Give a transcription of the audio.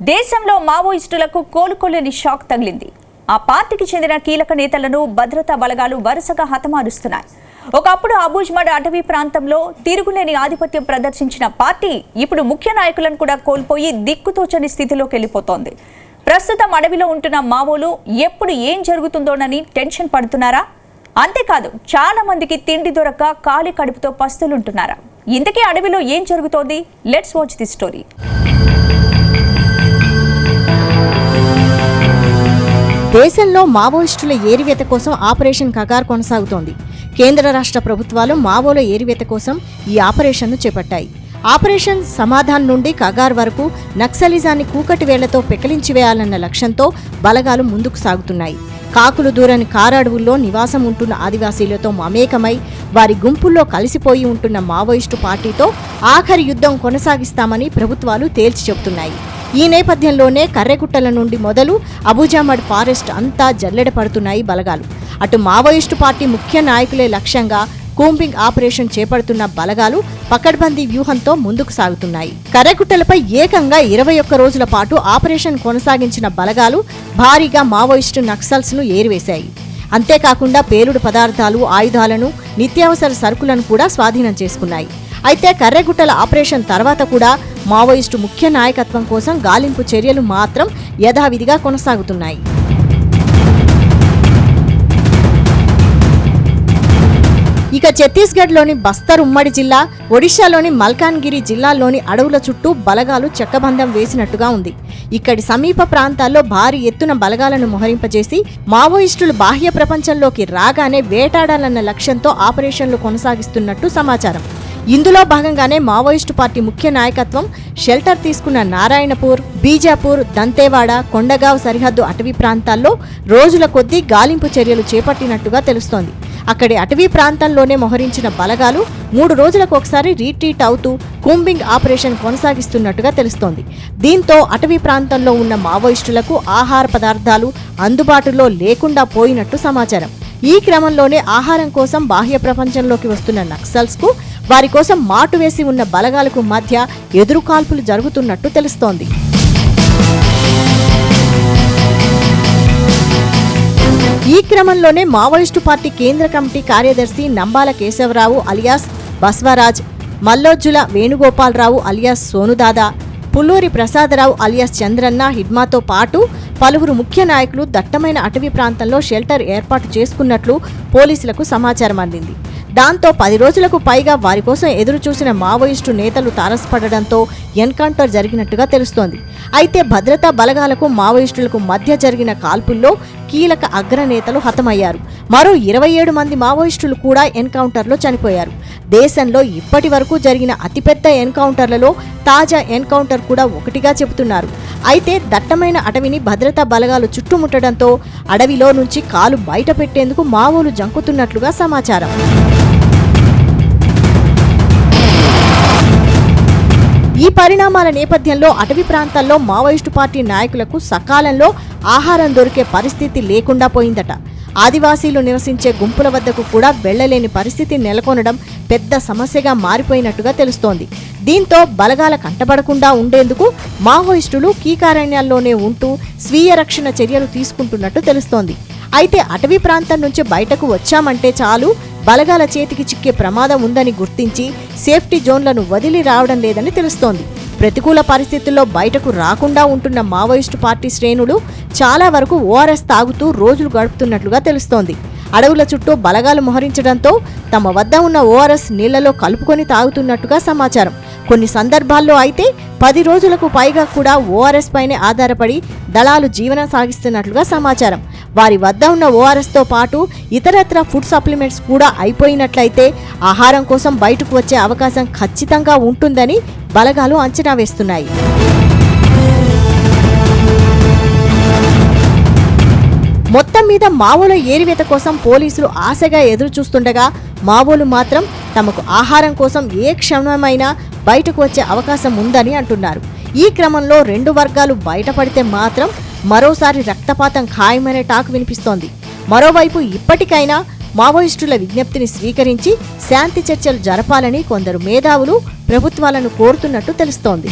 దేశంలో మావోయిస్టులకు కోలుకోలేని షాక్ తగిలింది. ఆ పార్టీకి చెందిన కీలక నేతలను భద్రతా బలగాలు వరుసగా హతమారుస్తున్నాయి. ఒకప్పుడు అబూజ్మడ్ అటవీ ప్రాంతంలో తిరుగులేని ఆధిపత్యం ప్రదర్శించిన పార్టీ ఇప్పుడు ముఖ్య నాయకులను కూడా కోల్పోయి దిక్కుతోచని స్థితిలోకి వెళ్ళిపోతోంది. ప్రస్తుతం అడవిలో ఉంటున్న మావోలు ఎప్పుడు ఏం జరుగుతుందోనని టెన్షన్ పడుతున్నారా? అంతేకాదు చాలా మందికి తిండి దొరక్క ఖాళీ కడుపుతో పస్తులుంటున్నారా? ఇంతకీ అడవిలో ఏం జరుగుతోంది? Let's watch the story. దేశంలో మావోయిస్టుల ఏరివేత కోసం ఆపరేషన్ కగార్ కొనసాగుతోంది. కేంద్ర రాష్ట్ర ప్రభుత్వాలు మావోల ఏరివేత కోసం ఈ ఆపరేషన్ను చేపట్టాయి. ఆపరేషన్ సమాధాన్ నుండి కగార్ వరకు నక్సలిజాన్ని కూకటి వేళ్లతో పెకిలించివేయాలన్న లక్ష్యంతో బలగాలు ముందుకు సాగుతున్నాయి. కాకులు దూరని కారడవుల్లో నివాసం ఉంటున్న ఆదివాసీలతో మమేకమై వారి గుంపుల్లో కలిసిపోయి ఉంటున్న మావోయిస్టు పార్టీతో ఆఖరి యుద్ధం కొనసాగిస్తామని ప్రభుత్వాలు తేల్చి చెబుతున్నాయి. ఈ నేపథ్యంలోనే కర్రెగుట్టల నుండి మొదలు అబూజామడ్ ఫారెస్ట్ అంతా జల్లెడ పడుతున్నాయి బలగాలు. అటు మావోయిస్టు పార్టీ ముఖ్య నాయకులే లక్ష్యంగా కూంబింగ్ ఆపరేషన్ చేపడుతున్న బలగాలు పకడ్బందీ వ్యూహంతో ముందుకు సాగుతున్నాయి. కర్రెగుట్టలపై ఏకంగా 21 రోజుల పాటు ఆపరేషన్ కొనసాగించిన బలగాలు భారీగా మావోయిస్టు నక్సల్స్ ను ఏరివేశాయి. అంతేకాకుండా పేలుడు పదార్థాలు, ఆయుధాలను, నిత్యావసర సరుకులను కూడా స్వాధీనం చేసుకున్నాయి. అయితే కర్రెగుట్టల ఆపరేషన్ తర్వాత కూడా మావోయిస్టు ముఖ్య నాయకత్వం కోసం గాలింపు చర్యలు మాత్రం యథావిధిగా కొనసాగుతున్నాయి. ఇక ఛత్తీస్గఢ్లోని బస్తర్ ఉమ్మడి జిల్లా, ఒడిశాలోని మల్కాన్గిరి జిల్లాల్లోని అడవుల చుట్టూ బలగాలు చెక్కబంధం వేసినట్టుగా ఉంది. ఇక్కడి సమీప ప్రాంతాల్లో భారీ ఎత్తున బలగాలను మోహరింపజేసి మావోయిస్టులు బాహ్య ప్రపంచంలోకి రాగానే వేటాడాలన్న లక్ష్యంతో ఆపరేషన్లు కొనసాగిస్తున్నట్టు సమాచారం. ఇందులో భాగంగానే మావోయిస్టు పార్టీ ముఖ్య నాయకత్వం షెల్టర్ తీసుకున్న నారాయణపూర్, బీజాపూర్, దంతేవాడ, కొండగావ్ సరిహద్దు అటవీ ప్రాంతాల్లో రోజుల కొద్దీ గాలింపు చర్యలు చేపట్టినట్టుగా తెలుస్తోంది. అక్కడి అటవీ ప్రాంతంలోనే మోహరించిన బలగాలు 3 రోజులకు ఒకసారి రీట్రీట్ అవుతూ కూంబింగ్ ఆపరేషన్ కొనసాగిస్తున్నట్టుగా తెలుస్తోంది. దీంతో అటవీ ప్రాంతంలో ఉన్న మావోయిస్టులకు ఆహార పదార్థాలు అందుబాటులో లేకుండా పోయినట్టు సమాచారం. ఈ క్రమంలోనే ఆహారం కోసం బాహ్య ప్రపంచంలోకి వస్తున్న నక్సల్స్ కు వారి కోసం మాటు వేసి ఉన్న బలగాలకు మధ్య ఎదురుకాల్పులు జరుగుతున్నట్టు తెలుస్తోంది. ఈ క్రమంలోనే మావోయిస్టు పార్టీ కేంద్ర కమిటీ కార్యదర్శి Nambala Keshava Rao alias Basavaraj, Mallojula Venugopala Rao alias Sonu Dada, Pulluri Prasada Rao alias Chandranna హిడ్మాతో పాటు పలువురు ముఖ్య నాయకులు దట్టమైన అటవీ ప్రాంతంలో షెల్టర్ ఏర్పాటు చేసుకున్నట్లు పోలీసులకు సమాచారం అందింది. దాంతో 10 రోజులకు పైగా వారి కోసం ఎదురు చూసిన మావోయిస్టు నేతలు తారసపడడంతో ఎన్కౌంటర్ జరిగినట్టుగా తెలుస్తోంది. అయితే భద్రతా బలగాలకు మావోయిస్టులకు మధ్య జరిగిన కాల్పుల్లో కీలక అగ్రనేతలు హతమయ్యారు. మరో 27 మంది మావోయిస్టులు కూడా ఎన్కౌంటర్లో చనిపోయారు. దేశంలో ఇప్పటి వరకు జరిగిన అతిపెద్ద ఎన్కౌంటర్లలో తాజా ఎన్కౌంటర్ కూడా ఒకటిగా చెబుతున్నారు. అయితే దట్టమైన అటవిని భద్రతా బలగాలు చుట్టుముట్టడంతో అడవిలో నుంచి కాలు బయట పెట్టేందుకు మావోలు జంకుతున్నట్లుగా సమాచారం. ఈ పరిణామాల నేపథ్యంలో అటవీ ప్రాంతాల్లో మావోయిస్టు పార్టీ నాయకులకు సకాలంలో ఆహారం దొరికే పరిస్థితి లేకుండా పోయిందట. ఆదివాసీలు నివసించే గుంపుల వద్దకు కూడా వెళ్లలేని పరిస్థితి నెలకొనడం పెద్ద సమస్యగా మారిపోయినట్టుగా తెలుస్తోంది. దీంతో బలగాల కంటబడకుండా ఉండేందుకు మావోయిస్టులు కీకారణ్యాల్లోనే ఉంటూ స్వీయ రక్షణ చర్యలు తీసుకుంటున్నట్టు తెలుస్తోంది. అయితే అటవీ ప్రాంతం నుంచి బయటకు వచ్చామంటే చాలు బలగాల చేతికి చిక్కే ప్రమాదం ఉందని గుర్తించి సేఫ్టీ జోన్లను వదిలి రావడం లేదని తెలుస్తోంది. ప్రతికూల పరిస్థితుల్లో బయటకు రాకుండా ఉంటున్న మావోయిస్టు పార్టీ శ్రేణులు చాలా వరకు ఓఆర్ఎస్ తాగుతూ రోజులు గడుపుతున్నట్లుగా తెలుస్తోంది. అడవుల చుట్టూ బలగాలు మోహరించడంతో తమ వద్ద ఉన్న ఓఆర్ఎస్ నీళ్లలో కలుపుకొని తాగుతున్నట్టుగా సమాచారం. కొన్ని సందర్భాల్లో అయితే 10 రోజులకు పైగా కూడా ఓఆర్ఎస్ పైనే ఆధారపడి దళాలు జీవనం సాగిస్తున్నట్లుగా సమాచారం. వారి వద్ద ఉన్న ఓఆర్ఎస్తో పాటు ఇతరత్ర ఫుడ్ సప్లిమెంట్స్ కూడా అయిపోయినట్లయితే ఆహారం కోసం బయటకు వచ్చే అవకాశం ఖచ్చితంగా ఉంటుందని బలగాలు అంచనా వేస్తున్నాయి. మొత్తం మీద మావోల ఏరివేత కోసం పోలీసులు ఆశగా ఎదురు చూస్తుండగా మావోలు మాత్రం తమకు ఆహారం కోసం ఏ క్షణమైనా బయటకు వచ్చే అవకాశం ఉందని అంటున్నారు. ఈ క్రమంలో 2 వర్గాలు బయటపడితే మాత్రం మరోసారి రక్తపాతం ఖాయమనే టాక్ వినిపిస్తోంది. మరోవైపు ఇప్పటికైనా మావోయిస్టుల విజ్ఞప్తిని స్వీకరించి శాంతి చర్చలు జరపాలని కొందరు మేధావులు ప్రభుత్వాలను కోరుతున్నట్టు తెలుస్తోంది.